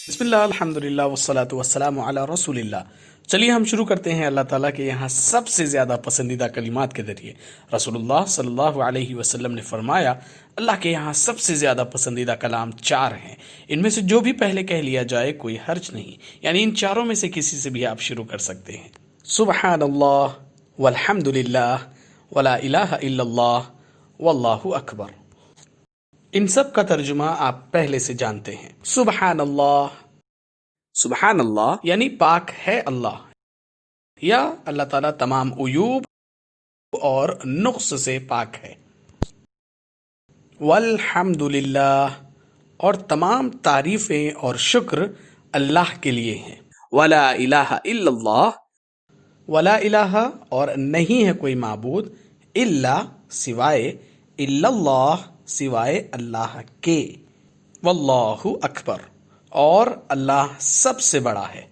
بسم اللہ الحمدللہ والصلاة والسلام علی رسول اللہ. چلیے ہم شروع کرتے ہیں اللہ تعالیٰ کے یہاں سب سے زیادہ پسندیدہ کلمات کے ذریعے. رسول اللہ صلی اللہ علیہ وسلم نے فرمایا اللہ کے یہاں سب سے زیادہ پسندیدہ کلام 4 ہیں. ان میں سے جو بھی پہلے کہہ لیا جائے کوئی حرج نہیں، یعنی ان چاروں میں سے کسی سے بھی آپ شروع کر سکتے ہیں. سبحان اللہ والحمدللہ ولا الہ الا اللہ واللہ اکبر. ان سب کا ترجمہ آپ پہلے سے جانتے ہیں. سبحان اللہ یعنی پاک ہے اللہ، یا اللہ تعالیٰ تمام عیوب اور نقص سے پاک ہے. والحمد للہ اور تمام تعریفیں اور شکر اللہ کے لیے ہیں. ولا الہ الا اللہ، ولا الہ اور نہیں ہے کوئی معبود، الا سوائے، الا اللہ سوائے اللہ کے، واللہ اکبر اور اللہ سب سے بڑا ہے.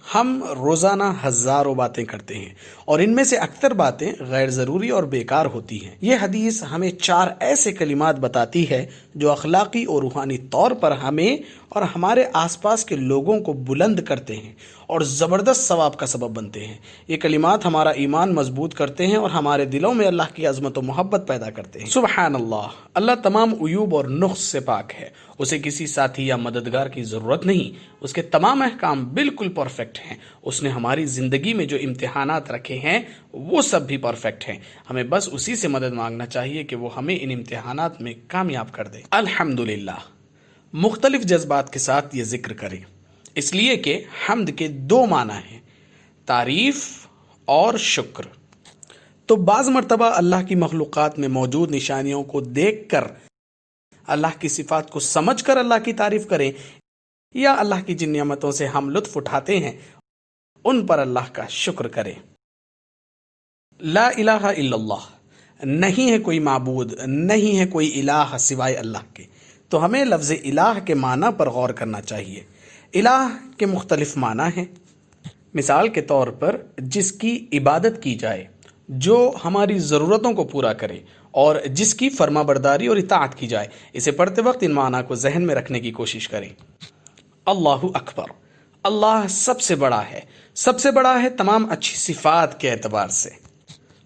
ہم روزانہ ہزاروں باتیں کرتے ہیں اور ان میں سے اکثر باتیں غیر ضروری اور بیکار ہوتی ہیں. یہ حدیث ہمیں 4 ایسے کلمات بتاتی ہے جو اخلاقی اور روحانی طور پر ہمیں اور ہمارے آس پاس کے لوگوں کو بلند کرتے ہیں اور زبردست ثواب کا سبب بنتے ہیں. یہ کلمات ہمارا ایمان مضبوط کرتے ہیں اور ہمارے دلوں میں اللہ کی عظمت و محبت پیدا کرتے ہیں. سبحان اللہ، اللہ تمام عیوب اور نقص سے پاک ہے. اسے کسی ساتھی یا مددگار کی ضرورت نہیں. اس کے تمام احکام بالکل پرفیکٹ ہیں. اس نے ہماری زندگی میں جو امتحانات رکھے ہیں وہ سب بھی پرفیکٹ ہیں. ہمیں بس اسی سے مدد مانگنا چاہیے کہ وہ ہمیں ان امتحانات میں کامیاب کر دے. الحمدللہ مختلف جذبات کے ساتھ یہ ذکر کریں، اس لیے کہ حمد کے 2 معنی ہیں، تعریف اور شکر. تو بعض مرتبہ اللہ کی مخلوقات میں موجود نشانیوں کو دیکھ کر، اللہ کی صفات کو سمجھ کر اللہ کی تعریف کریں، یا اللہ کی جن نعمتوں سے ہم لطف اٹھاتے ہیں ان پر اللہ کا شکر کریں. لا الہ الا اللہ، نہیں ہے کوئی معبود، نہیں ہے کوئی الہ سوائے اللہ کے. تو ہمیں لفظ الہ کے معنی پر غور کرنا چاہیے. الہ کے مختلف معنی ہیں. مثال کے طور پر جس کی عبادت کی جائے، جو ہماری ضرورتوں کو پورا کرے اور جس کی فرما برداری اور اطاعت کی جائے. اسے پڑھتے وقت ان معنی کو ذہن میں رکھنے کی کوشش کریں. اللہ اکبر، اللہ سب سے بڑا ہے. سب سے بڑا ہے تمام اچھی صفات کے اعتبار سے.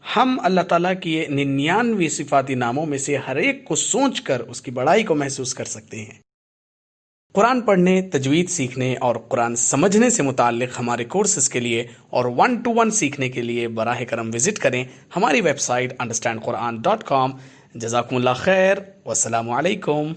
ہم اللہ تعالیٰ کی 99 صفاتی ناموں میں سے ہر ایک کو سوچ کر اس کی بڑائی کو محسوس کر سکتے ہیں. قرآن پڑھنے، تجوید سیکھنے اور قرآن سمجھنے سے متعلق ہمارے کورسز کے لیے اور 1-to-1 سیکھنے کے لیے براہ کرم وزٹ کریں ہماری ویب سائٹ understandquran.com. جزاکم اللہ خیر، والسلام علیکم.